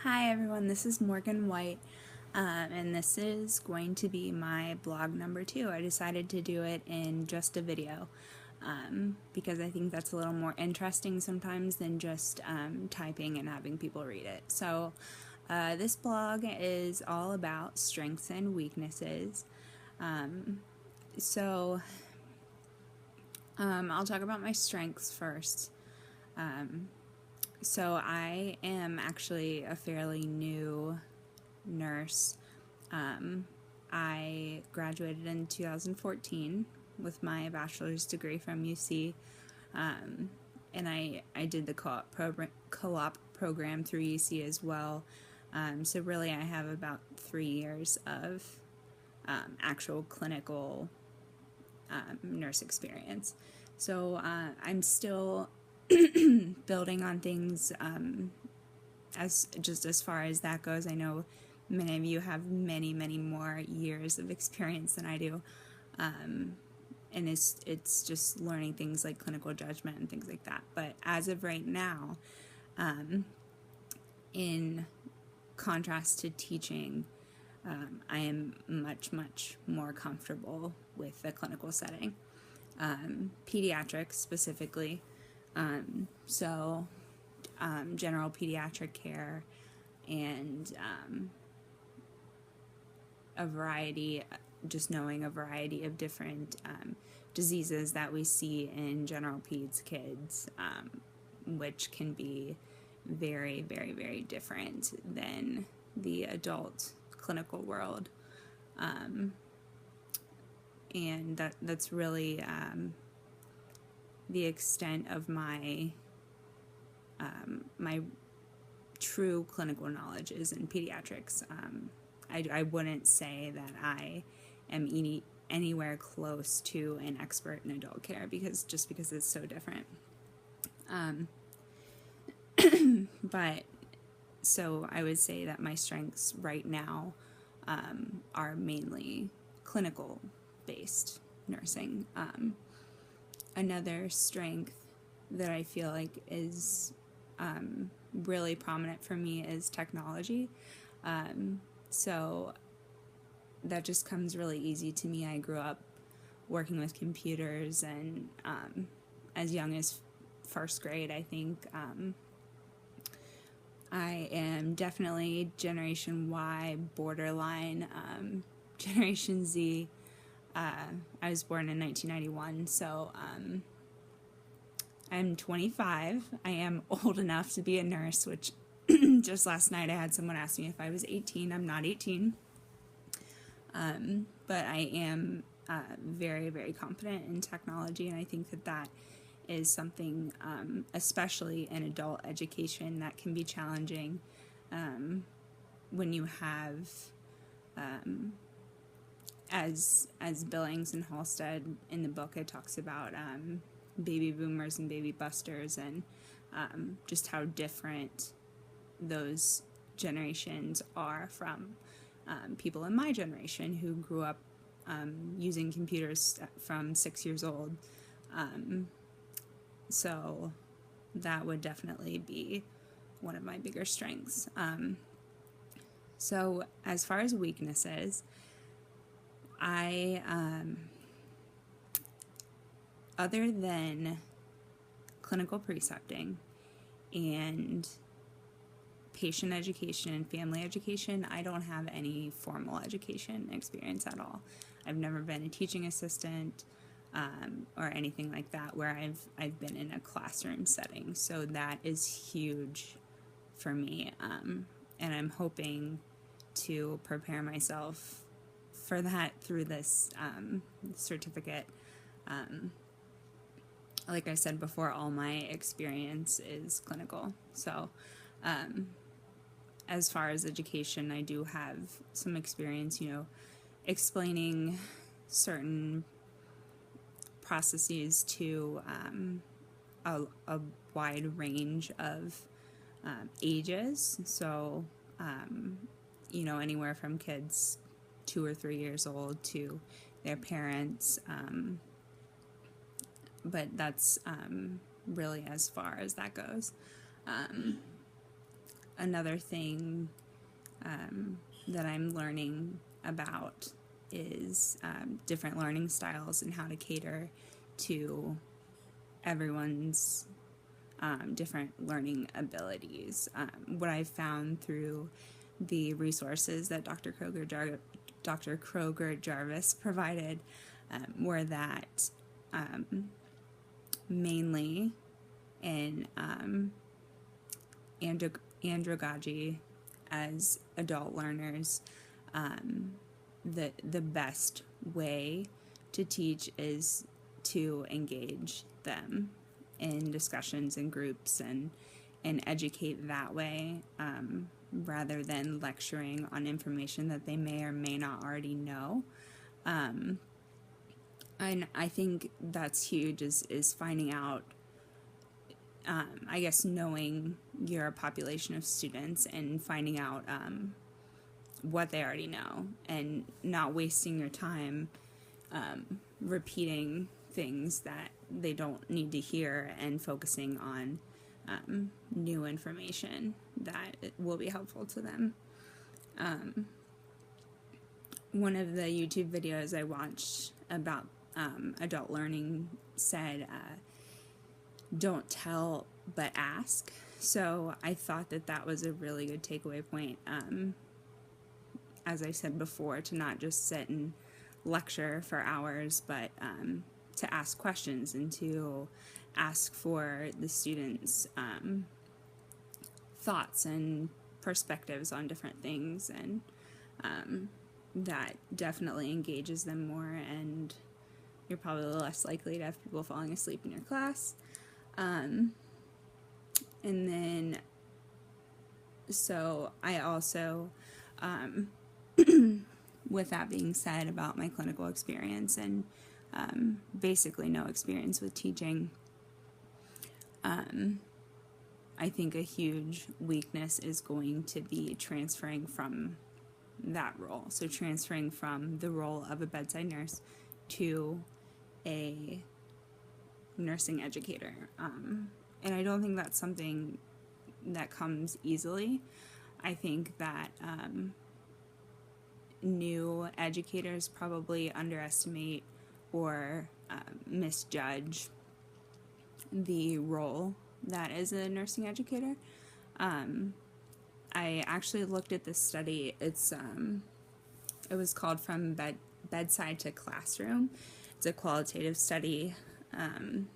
Hi everyone, this is Morgan White, and this is going to be my blog number 2. I decided to do it in just a video because I think that's a little more interesting sometimes than just typing and having people read it. So this blog is all about strengths and weaknesses. So I'll talk about my strengths first. So I am actually a fairly new nurse. I graduated in 2014 with my bachelor's degree from UC, and I did the co-op program through UC as well. So really I have about 3 years of actual clinical nurse experience. So I'm still building on things as far as that goes. I know many of you have many more years of experience than I do, and it's just learning things like clinical judgment and things like that. But as of right now, in contrast to teaching, I am much more comfortable with the clinical setting, pediatrics specifically. General pediatric care and knowing a variety of different diseases that we see in general peds kids, which can be very different than the adult clinical world. And that's really the extent of my my true clinical knowledge is in pediatrics. I wouldn't say that I am anywhere close to an expert in adult care because it's so different. But so I would say that my strengths right now are mainly clinical based nursing. Another strength that I feel like is really prominent for me is technology. So that just comes really easy to me. I grew up working with computers, and as young as first grade, I think. I am definitely Generation Y, borderline Generation Z. I was born in 1991, so I'm 25. I am old enough to be a nurse, which just last night I had someone ask me if I was 18. I'm not 18. But I am very competent in technology, and I think that is something, especially in adult education, that can be challenging when you have, as Billings and Halstead in the book, it talks about baby boomers and baby busters, and just how different those generations are from people in my generation who grew up using computers from 6 years old. So that would definitely be one of my bigger strengths. So as far as weaknesses, I other than clinical precepting and patient education and family education, I don't have any formal education experience at all. I've never been a teaching assistant or anything like that where I've been in a classroom setting. So that is huge for me, and I'm hoping to prepare myself for that through this certificate. Like I said before, all my experience is clinical. So as far as education, I do have some experience, explaining certain processes to a wide range of ages. So, anywhere from kids 2 or 3 years old to their parents. But that's really as far as that goes. another thing that I'm learning about is different learning styles and how to cater to everyone's different learning abilities. What I've found through the resources that Dr. Kroger Jarvis provided were that mainly in andragogy as adult learners, the best way to teach is to engage them in discussions and groups and educate that way, rather than lecturing on information that they may or may not already know. And I think that's huge, is finding out, I guess, knowing your population of students and finding out what they already know and not wasting your time repeating things that they don't need to hear and focusing on new information that will be helpful to them. One of the YouTube videos I watched about adult learning said, don't tell, but ask. So I thought that was a really good takeaway point. As I said before, to not just sit and lecture for hours, but to ask questions and to ask for the students' thoughts and perspectives on different things, and that definitely engages them more, and you're probably less likely to have people falling asleep in your class. And then, so I also, with that being said about my clinical experience and basically no experience with teaching, I think a huge weakness is going to be transferring from that role. So transferring from the role of a bedside nurse to a nursing educator. And I don't think that's something that comes easily. I think that new educators probably underestimate or misjudge the role that is a nursing educator. I actually looked at this study. It was called From Bedside to Classroom. It's a qualitative study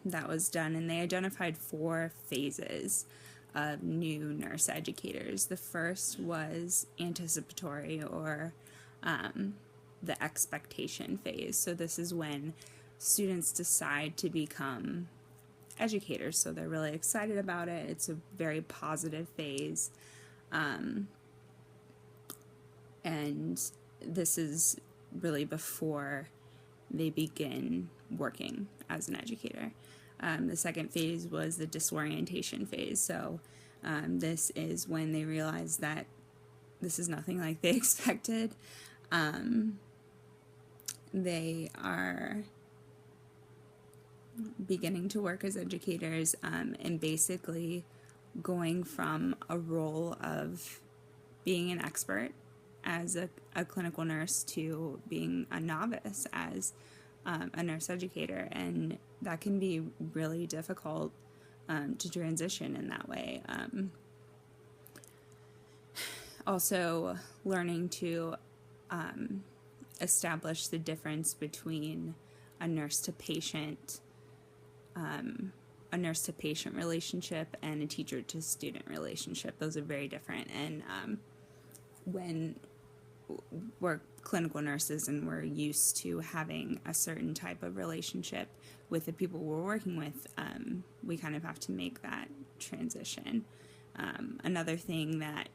that was done, and they identified 4 phases of new nurse educators. The first was anticipatory, or the expectation phase. So this is when students decide to become educators, so they're really excited about it. It's a very positive phase, and this is really before they begin working as an educator. The second phase was the disorientation phase. So this is when they realize that this is nothing like they expected. They are beginning to work as educators, and basically going from a role of being an expert as a clinical nurse to being a novice as a nurse educator, and that can be really difficult to transition in that way. Also, learning to establish the difference between a nurse to patient relationship and a teacher to student relationship. Those are very different, and when we're clinical nurses and we're used to having a certain type of relationship with the people we're working with, we kind of have to make that transition. Another thing that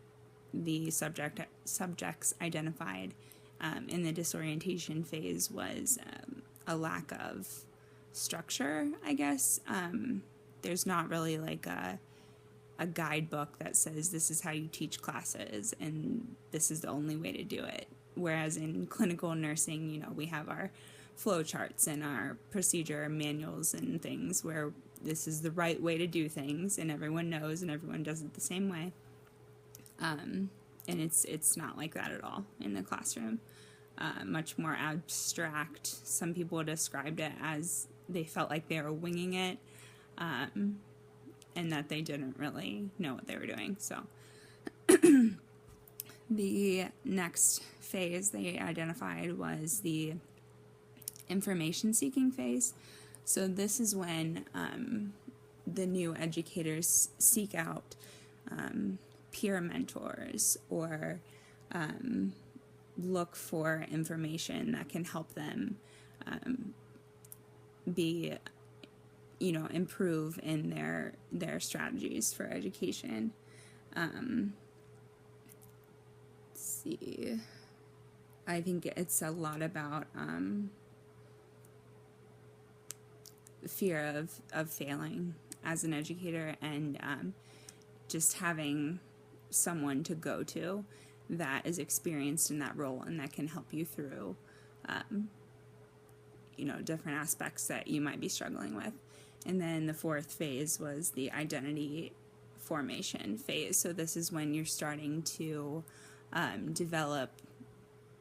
the subjects identified in the disorientation phase was a lack of structure, I guess. There's not really like a guidebook that says this is how you teach classes and this is the only way to do it. Whereas in clinical nursing, we have our flow charts and our procedure manuals and things where this is the right way to do things and everyone knows and everyone does it the same way. And it's not like that at all in the classroom. Much more abstract. Some people described it as they felt like they were winging it, and that they didn't really know what they were doing. So the next phase they identified was the information seeking phase. So this is when the new educators seek out peer mentors or look for information that can help them be, improve in their strategies for education. Let's see. I think it's a lot about fear of failing as an educator, and just having someone to go to that is experienced in that role and that can help you through different aspects that you might be struggling with. And then the fourth phase was the identity formation phase. So this is when you're starting to develop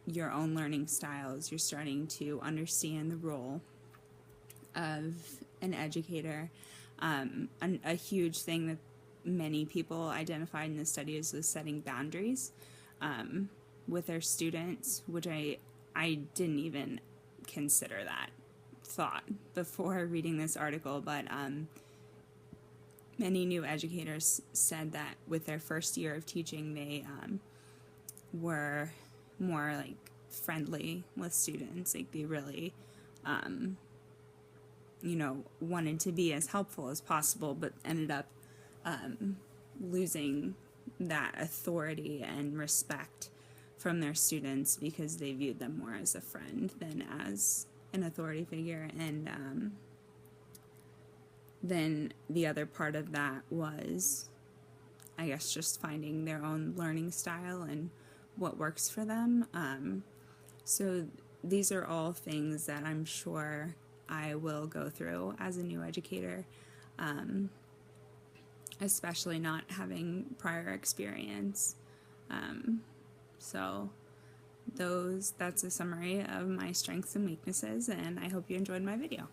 your own learning styles. You're starting to understand the role of an educator. A huge thing that many people identified in the studies was setting boundaries with their students, which I didn't even consider that thought before reading this article, but many new educators said that with their first year of teaching, they were more like friendly with students. Like they really wanted to be as helpful as possible, but ended up losing that authority and respect from their students because they viewed them more as a friend than as an authority figure. And then the other part of that was, I guess, just finding their own learning style and what works for them. So these are all things that I'm sure I will go through as a new educator, especially not having prior experience. So that's a summary of my strengths and weaknesses, and I hope you enjoyed my video.